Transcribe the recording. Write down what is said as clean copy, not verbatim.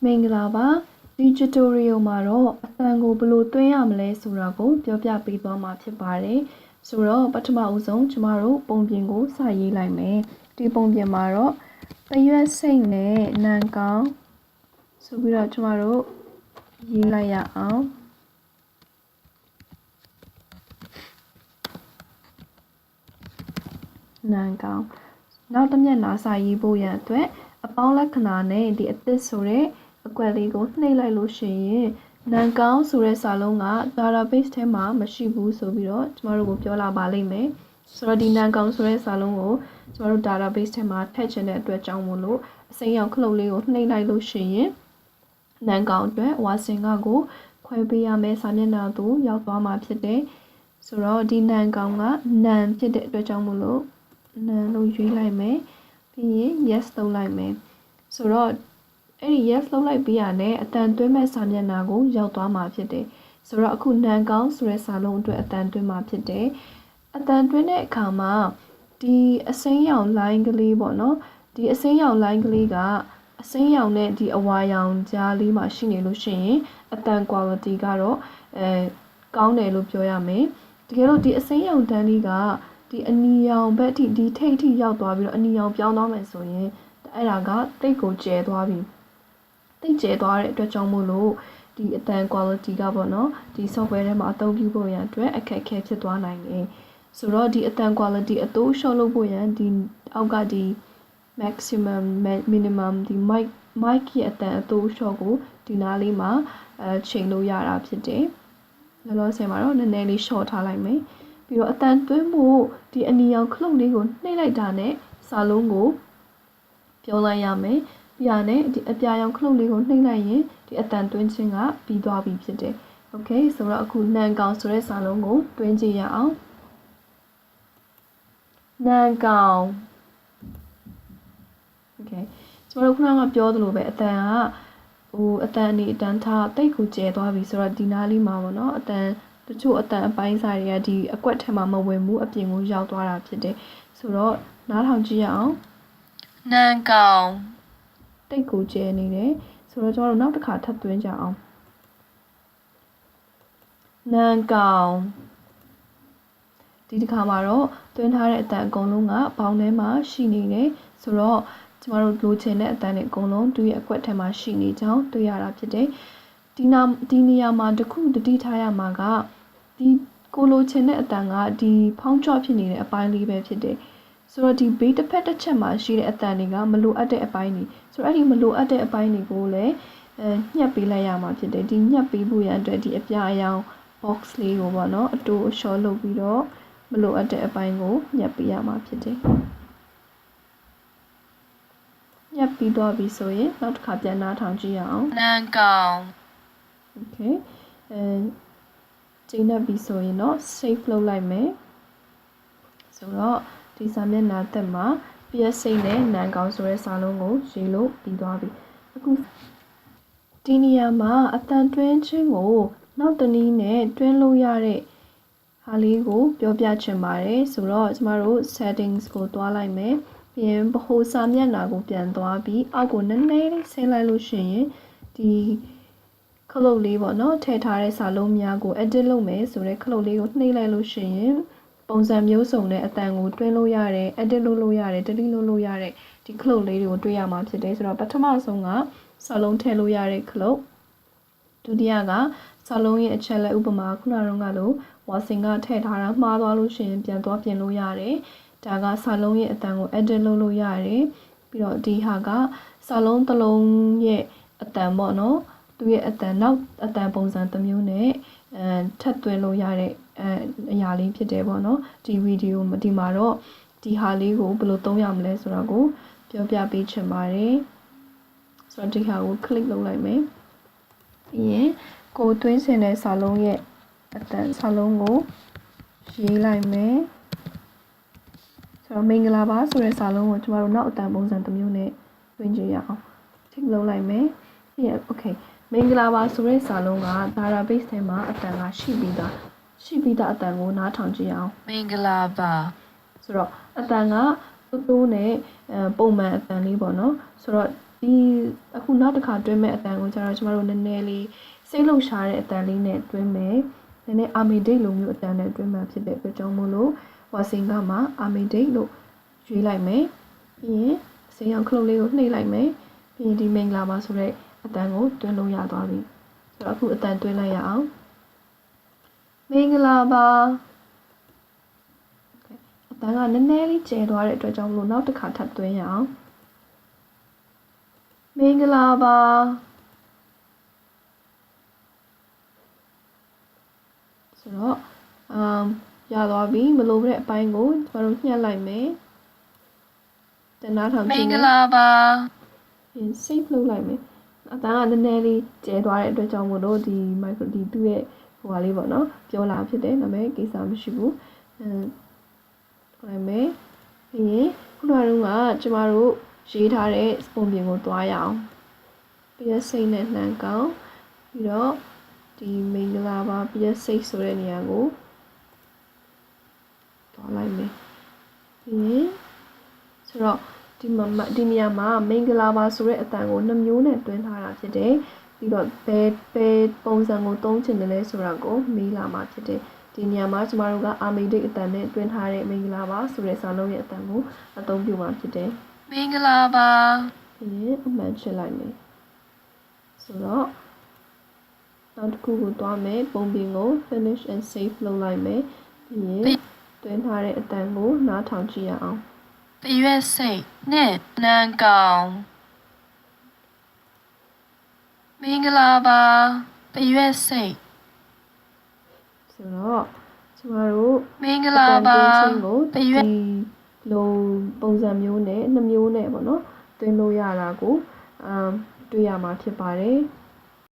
မင်္ဂလာပါဒီ tutorial မှာတော့အသံကိုဘယ်လိုသွင်းရမလဲဆိုတာကိုပြောပြပေးသွားမှာဖြစ်ပါတယ်ဆိုတော့ပထမဦးဆုံးကျမတို့ပုံပြင်ကိုစရေးလိုက်မယ်ဒီပုံပြင်မှာတော့ပရွက်စိတ်နဲ့နံကောင်းဆိုပြီးတော့ကျမတို့ရေးလိုက်ရအောင်နံကောင်းနောက်တစ်မျက်နှာစာရေးဖို့ရန်အတွက်အပေါင်းလက္ခဏာနဲ့ဒီအသစ်ဆိုတဲ့အကွက်လေးကိုနှိပ်လိုက်လို့ရှိရင်နံကောင်းဆိုတဲ့စာလုံးက database ထဲမှာမရှိဘူးဆိုပြီးတော့ကျမတို့ကိုပြောလာပါလိမ့်မယ်ဆိုတော့ဒီနံကောင်းဆိုတဲ့စာလုံးကိုကျမတို့ database ထဲမှာထည့်ချင်တဲ့အတွက်ကြောင့်မို့လို့အစိမ်းရောင်ခလုတ်လေးကိုနှိပ်လိုက်လို့ရှိရင်နံကောင်းအတွက်ဝါစင်ကကိုခွဲပေးရမယ်စာမျက်နှာသို့ရောက်သွားမှာဖြစ်တယ်ဆိုတော့ဒီနံကောင်းကနံဖြစ်တဲ့အတွက်ကြောင့်မို့လို့နံလို့ရွေးလိုက်မယ်ပြီးရင် yes လုပ်လိုက်မယ်ဆိုတော့အဲ့ဒီ yes လုပ်လိုက်ပြီးရတဲ့အတန်သွင်းမဲ့စာမျက်နှာကိုရောက်သွားမှာဖြစ်တယ်ဆိုတော့အခုနံကောင်းဆိုတဲ့စာလုံးအတွက်အတန်သွင်းမှာဖြစ်တယ်အတန်သွင်းတဲ့အခါမှာဒီအစိမ်းရောင် line ကလေးပေါ့နော်ဒီအစိမ်းရောင် line ကလေးကအစိမ်းရောင်နဲ့ဒီအဝါရောင်ကြားလေးမှာရှိနေလို့ရှိရင်အတန် quality ကတော့ကောင်းတယ်လို့ပြောရမယ်တကယ်လို့ဒီအစိမ်းရောင်တန်းလေးကဒီအနီရောင်ဘက်ထိဒီထိပ်ထိရောက်သွားပြီးတော့အနီရောင်ပြောင်းသွားမယ်ဆိုရင်အဲ့ဒါကတိတ်ကိုကျဲသွားပြီတိတ်ကျဲသွားတဲ့အတွက်ကြောင့်မို့လို့ဒီအတန် quality ကပေါ့နော်ဒီ software ထဲမှာအသုံးပြုဖို့ရန်အတွက်အခက်အခဲဖြစ်သွားနိုင်တယ်ဆိုတော့ဒီအတန် quality အတိုးလျှော့လုပ်ဖို့ရန်ဒီအောက်ကဒီ maximum minimum ဒီ mic ရဲ့အတန်အတိုးလျှော့ကိုဒီနားလေးမှာချိန်လို့ရတာဖြစ်တယ်လောလောဆယ်မှာတော့နည်းနည်းလေး short ထားလိုက်မယ်ပြီးတော့အတန်သွင်းဖို့ဒီအနီရောင်ခလုတ်လေးကိုနှိပ်လိုက်တာနဲ့စာလုံးကိုပြောလိုက်ရမယ်ပြီးရနဲ့ဒီအပြာရောင်ခလုတ်လေးကိုနှိပ်လိုက်ရင်ဒီအတန်သွင်းခြင်းကပြီးသွားပြီဖြစ်တယ်โอเคဆိုတော့အခုနံကောင်ဆိုတဲ့စာလုံးကိုတွင်းကြည့်ရအောင်နံကောင်โอเคကျွန်တော်တို့ခုနကပြောသလိုပဲအတန်ကအတန်အနေအတန်ထားတိတ်ကိုကျဲသွားပြီဆိုတော့ဒီနားလေးမှာပေါ့နော်အတန်တချို့အတန်အပိုင်းစာတွေကဒီအကွက်ထဲမှာမဝင်ဘူးအပြင်ကိုရောက်သွားတာဖြစ်တယ်ဆိုတော့နားထောင်ကြည့်ရအောင်နံကောင်တိတ်ကိုကျဲနေတယ်ဆိုတော့ကျွန်တော်တို့နောက်တစ်ခါထပ်သွင်းကြအောင်နံကောင်ဒီတစ်ခါမှာတော့သွင်းထားတဲ့အတန်အကုန်လုံးကဘောင်ထဲမှာရှိနေတယ်ဆိုတော့ကျမတို့လိုချင်တဲ့အတန်တွေအကုန်လုံးသူ့ရဲ့အကွက်ထဲမှာရှိနေကြောင်းတွေ့ရတာဖြစ်တယ်ဒီနေရာမှာတခုတတိထားရမှာကဒီကိုလိုချင်တဲ့အတန်ကဒီဖောင်းချော့ဖြစ်နေတဲ့အပိုင်းလေးပဲဖြစ်တယ်ဆိုတော့ဒီဘေးတစ်ဖက်တစ်ချက်မှာရှိတဲ့အတန်တွေကမလိုအပ်တဲ့အပိုင်းတွေဆိုတော့အဲ့ဒီမလိုအပ်တဲ့အပိုင်းတွေကိုလည်းညှပ်ပေးလိုက်ရမှာဖြစ်တယ်ဒီညှပ်ပေးဖို့ရန်အတွက်ဒီအပြာရောင် box လေးကိုပေါ့နော်အတိုးအလျှော့လုပ်ပြီးတော့မလိုအပ်တဲ့အပိုင်းကိုညှပ်ပေးရမှာဖြစ်တယ်ညှပ်ပြီးတော့ပြီဆိုရင်နောက်တစ်ခါပြန်နားထောင်ကြည့်ရအောင်နံကောင်โอเคချိန်နေပြီဆိုရင်တော့ save လုပ်လိုက်မယ်ဆိုတော့ဒီစာမျက်နှာသက်မှာပြည့်စိတ်နဲ့နံကောင်းဆိုတဲ့စာလုံးကိုရေးလို့ပြီးသွားပြီအခုဒီနေရာမှာအတန်တွင်းချင်းကိုနောက်တနည်းနဲ့တွင်းလို့ရတဲ့ဟာလေးကိုပြောပြချင်ပါတယ်ဆိုတော့ကျမတို့ settings ကိုတွားလိုက်မယ်ပြီးရင်ဗဟိုစာမျက်နှာကိုပြန်သွားပြီးအောက်ကိုနည်းနည်းလေးဆင်းလိုက်လို့ရှိရင်ဒီခလုတ်လေးပေါ့နော်ထည့်ထားတဲ့စာလုံးများကို edit လုပ်မယ်ဆိုတဲ့ခလုတ်လေးကိုနှိပ်လိုက်လို့ရှိရင်ပုံစံမျိုးစုံနဲ့အတန်ကိုတွင်းလို့ရတယ် edit လုပ်လို့ရတယ် delete လုပ်လို့ရတယ်ဒီခလုတ်လေးတွေကိုတွေ့ရမှာဖြစ်တယ်ဆိုတော့ပထမဆုံးကစာလုံးထည့်လို့ရတဲ့ခလုတ်ဒုတိယကစာလုံးရဲ့အချက်လက်ဥပမာခုနကလိုဝါစင်ကထည့်ထားတာမှားသွားလို့ရှိရင်ပြန်သွားပြင်လို့ရတယ်ဒါကစာလုံးရဲ့အတန်ကို edit လုပ်လို့ရတယ်ပြီးတော့ဒီဟာကစာလုံးတစ်လုံးရဲ့အတန်ပေါ့နော်သူရဲ့အတန်နောက်အတန်ပုံစံတစ်မျိုးနဲ့ထပ်သွင်းလို့ရတဲ့အရာလေးဖြစ်တယ်ပေါ့နော်ဒီဗီဒီယိုဒီမှာတော့ဒီဟာလေးကိုဘယ်လိုသုံးရမလဲဆိုတော့ကိုပြောပြပေးချင်ပါတယ်ဆိုတော့ဒီဟာကို click လုပ်လိုက်မယ်ပြီးရင်ကိုသွင်းစင်တဲ့စာလုံးရဲ့အတန်စာလုံးကိုရေးလိုက်မယ်ဆိုတော့မင်္ဂလာပါဆိုတဲ့စာလုံးကိုကျမတို့နောက်အတန်ပုံစံတစ်မျိုးနဲ့တွင်းကြည့်ရအောင် tick လုပ်လိုက်မယ်ပြီးရင် okay မင်္ဂလာပါဆိုတဲ့စာလုံးက database ထဲမှာအတန်ကရှိပြီးသားအတန်ကိုနားထောင်ကြည့်အောင်မင်္ဂလာပါဆိုတော့အတန်ကတိုးတိုးနဲ့ပုံမှန်အတန်လေးပေါ့နော်ဆိုတော့ ဒီအခုနောက်တစ်ခါတွင်းမဲ့အတန်ကိုကျတော့ကျမတို့နည်းနည်းလေးစိတ်လှုပ်ရှားတဲ့အတန်လေးနဲ့တွင်းမယ်နည်းနည်းအာမီဒိတ်လိုမျိုးအတန်နဲ့တွင်းမှာဖြစ်တဲ့အတွက်ကြောင့်မို့လို့ဝါစင်ကမှာအာမီဒိတ်လို့ရွေးလိုက်မယ်ပြီးရင်စင်ရောင်ခလုတ်လေးကိုနှိပ်လိုက်မယ်ပြီးရင်ဒီမင်္ဂလာပါဆိုတဲ့အတန်ကိုတွင်းလို့ရသွားပြီဆိုတော့အခုအတန်တွင်းလိုက်ရအောင်မင်္ဂလာပါအတန်ကနည်းနည်းလေးကျဲသွားတဲ့အတွက်ကြောင့်မို့လို့နောက်တစ်ခါထပ်တွင်းရအောင်မင်္ဂလာပါဆိုတော့ရသွားပြီမလိုတဲ့အပိုင်းကိုကျမတို့ညှက်လိုက်မယ်တနာထောင်ကြည့်မယ်မင်္ဂလာပါရင် save လုပ်လိုက်မယ်အတန်းကနည်းနည်းလေးကျဲသွားတဲ့အတွက်ကြောင့်မို့လို့ဒီ micro ဒီသူ့ရဲ့ဟိုဟာလေးပေါ့နော်ပြောလာဖြစ်တယ်ဒါပေမဲ့ကိစ္စမရှိဘူးလိုက်မယ်ပြီးရင်ခုနကကျမတို့ရေးထားတဲ့ spoon ပြင်ကိုတွားရအောင်ပြီးရစိတ်နဲ့နှမ်းကောင်းပြီးတော့ဒီမင်္ဂလာပါပြီးရစိတ်ဆိုတဲ့နေရာကိုတွားလိုက်မယ်ပြီးရင်ဆိုတော့ဒီနေရာမှာမင်္ဂလာပါဆိုတဲ့အတန်ကို2မျိုးနဲ့တွင်းထားတာဖြစ်တယ်ပြီးတော့ဘယ်ပုံစံကိုသုံးချင်တယ်လဲဆိုတာကိုမေးလာမှာဖြစ်တယ်ဒီနေရာမှာကျမတို့ကအာမီဒိတ်အတန်နဲ့တွင်းထားတဲ့မင်္ဂလာပါဆိုတဲ့စာလုံးရဲ့အတန်ကိုအသုံးပြုမှာဖြစ်တယ်မင်္ဂလာပါပြီးရင်အမှန်ချစ်လိုက်မယ်ဆိုတော့နောက်တစ်ခုကိုတွားမယ်ပုံပြင်ကို finish and save လုပ်လိုက်မယ်ပြီးရင်တွင်းထားတဲ့အတန်ကိုနားထောင်ကြည့်ရအောင်ပရွက်စိတ်နဲ့နန်းကောင်မင်္ဂလာပါပရွက်စိတ်ဆိုတော့ကျမတို့မင်္ဂလာပါပရွက်လိုပုံစံမျိုးနဲ့2မျိုးနဲ့ပေါ့နော်တွင်းလို့ရတာကိုတွေ့ရမှာဖြစ်ပါတယ်